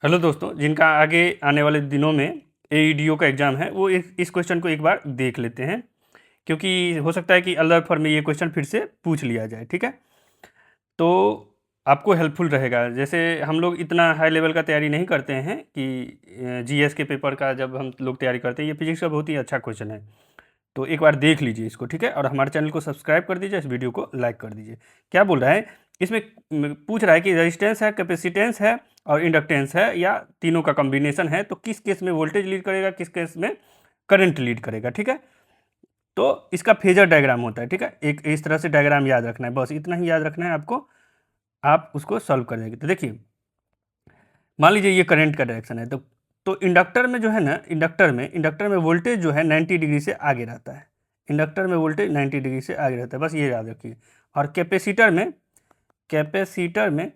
Hello दोस्तों, जिनका आगे आने वाले दिनों में एईडीओ का एग्ज़ाम है वो इस क्वेश्चन को एक बार देख लेते हैं, क्योंकि हो सकता है कि अलग फॉर्म में ये क्वेश्चन फिर से पूछ लिया जाए। ठीक है, तो आपको हेल्पफुल रहेगा। जैसे हम लोग इतना हाई लेवल का तैयारी नहीं करते हैं कि जीएस के पेपर का जब हम लोग तैयारी करते हैं, ये फिजिक्स का बहुत ही अच्छा क्वेश्चन है। तो एक बार देख लीजिए इसको, ठीक है, और हमारे चैनल को सब्सक्राइब कर दीजिए, इस वीडियो को लाइक कर दीजिए। क्या बोल रहा है इसमें? पूछ रहा है कि रेजिस्टेंस है, कैपेसिटेंस है और इंडक्टेंस है, या तीनों का कॉम्बिनेशन है, तो किस केस में वोल्टेज लीड करेगा, किस केस में करंट लीड करेगा। ठीक है, तो इसका फेजर डायग्राम होता है। ठीक है, एक इस तरह से डायग्राम याद रखना है, बस इतना ही याद रखना है आपको, आप उसको सॉल्व कर देंगे। तो देखिए, मान लीजिए ये करंट का डायरेक्शन है, तो इंडक्टर में जो है ना, इंडक्टर में वोल्टेज जो है 90 डिग्री से आगे रहता है। इंडक्टर में वोल्टेज 90 डिग्री से आगे रहता है, बस ये याद रखिए। और कैपेसिटर में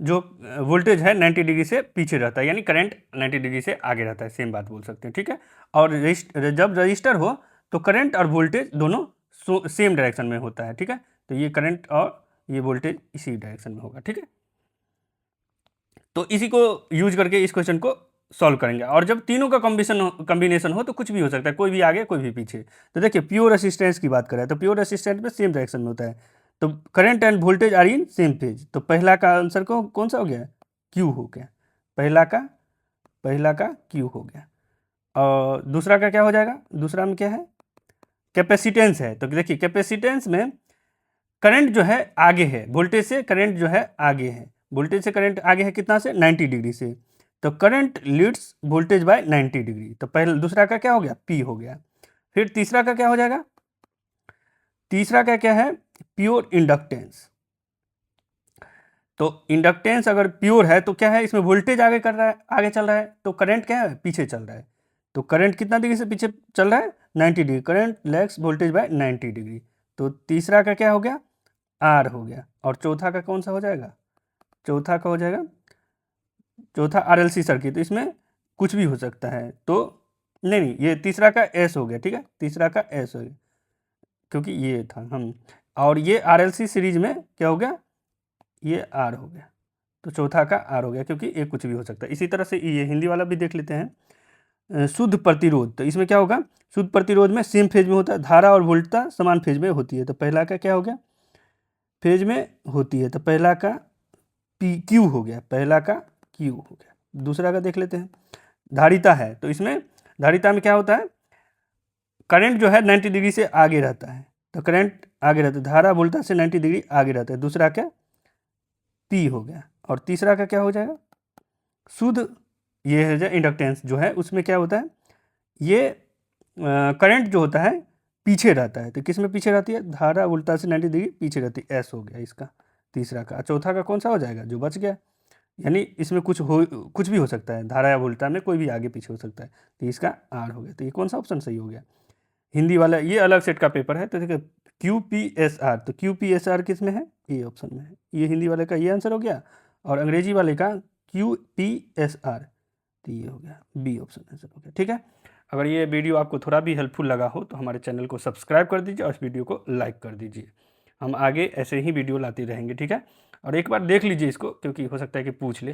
जो वोल्टेज है 90 डिग्री से पीछे रहता है, यानी करंट 90 डिग्री से आगे रहता है, सेम बात बोल सकते हैं। ठीक है, और जब रजिस्टर हो तो करंट और वोल्टेज दोनों सेम डायरेक्शन में होता है। ठीक है, तो ये करंट और ये वोल्टेज इसी डायरेक्शन में होगा। ठीक है, तो इसी को यूज करके इस क्वेश्चन को सॉल्व करेंगे। और जब तीनों का कॉम्बिनेशन हो तो कुछ भी हो सकता है, कोई भी आगे कोई भी पीछे। तो देखिए, प्योर रेसिस्टेंस की बात करें तो प्योर रेसिस्टेंस में सेम डायरेक्शन में होता है, तो current and voltage are in same phase. तो पहला का आंसर को कौन सा हो गया? क्यू हो गया। पहला का क्यू हो गया। और दूसरा का क्या हो जाएगा? दूसरा में क्या है? कैपेसिटेंस है। तो देखिए, कैपेसिटेंस में करंट जो है आगे है, वोल्टेज से करंट जो है आगे है, वोल्टेज से करंट आगे है कितना से? 90 डिग्री से। तो current Leeds voltage by 90 degree. तो पहले दूसरा का क्या हो गया? पी हो गया। फिर तीसरा का क्या हो जाएगा? तीसरा का क्या है? Pure inductance. तो इंडक्टेंस अगर प्योर है तो क्या है? इसमें वोल्टेज आगे कर रहा है, आगे चल रहा है, तो करंट क्या है? पीछे चल रहा है। तो करंट कितना डिग्री से पीछे चल रहा है? 90 degree. Current lags voltage by 90 degree. तो तीसरा का क्या हो गया? आर हो गया। और चौथा का कौन सा हो जाएगा? चौथा का हो जाएगा, चौथा आरएलसी सर्किट। तो इसमें कुछ भी हो सकता है, तो नहीं, ये तीसरा का एस हो गया। ठीक है, तीसरा का एस हो गया, क्योंकि ये था हम। और ये आरएलसी सीरीज में क्या हो गया? ये आर हो गया। तो चौथा का आर हो गया, क्योंकि ये कुछ भी हो सकता है। इसी तरह से ये हिंदी वाला भी देख लेते हैं। शुद्ध प्रतिरोध, तो इसमें क्या होगा? शुद्ध प्रतिरोध में सेम फेज में होता है, धारा और वोल्टता समान फेज में होती है। तो पहला का क्या हो गया? फेज में होती है, तो पहला का पी क्यू हो गया, पहला का क्यू हो गया। दूसरा का देख लेते हैं। धारिता है, तो इसमें धारिता में क्या होता है? करंट जो है 90 डिग्री से आगे रहता है, तो करंट आगे रहता है, धारा वोल्टेज से 90 डिग्री आगे रहता है। दूसरा क्या? पी हो गया। और तीसरा का क्या हो जाएगा? शुद्ध, ये है जो इंडक्टेंस जो है उसमें क्या होता है? ये करंट जो होता है पीछे रहता है। तो किस में पीछे रहती है? धारा वोल्टेज से 90 डिग्री पीछे रहती है, एस हो गया इसका तीसरा का। चौथा का कौन सा हो जाएगा? जो बच गया, यानी इसमें कुछ भी हो सकता है, धारा या वोल्टा में कोई भी आगे पीछे हो सकता है, तो इसका आर हो गया। तो ये कौन सा ऑप्शन सही हो गया? हिंदी वाला ये अलग सेट का पेपर है, तो देखिए क्यू पी एस आर, तो क्यू पी एस आर किस में है? ए ऑप्शन में है। ये हिंदी वाले का ये आंसर हो गया, और अंग्रेजी वाले का क्यू पी एस आर, तो ये हो गया बी ऑप्शन आंसर हो गया। ठीक है, अगर ये वीडियो आपको थोड़ा भी हेल्पफुल लगा हो तो हमारे चैनल को सब्सक्राइब कर दीजिए और इस वीडियो को लाइक कर दीजिए। हम आगे ऐसे ही वीडियो लाते रहेंगे। ठीक है, और एक बार देख लीजिए इसको, क्योंकि हो सकता है कि पूछ ले।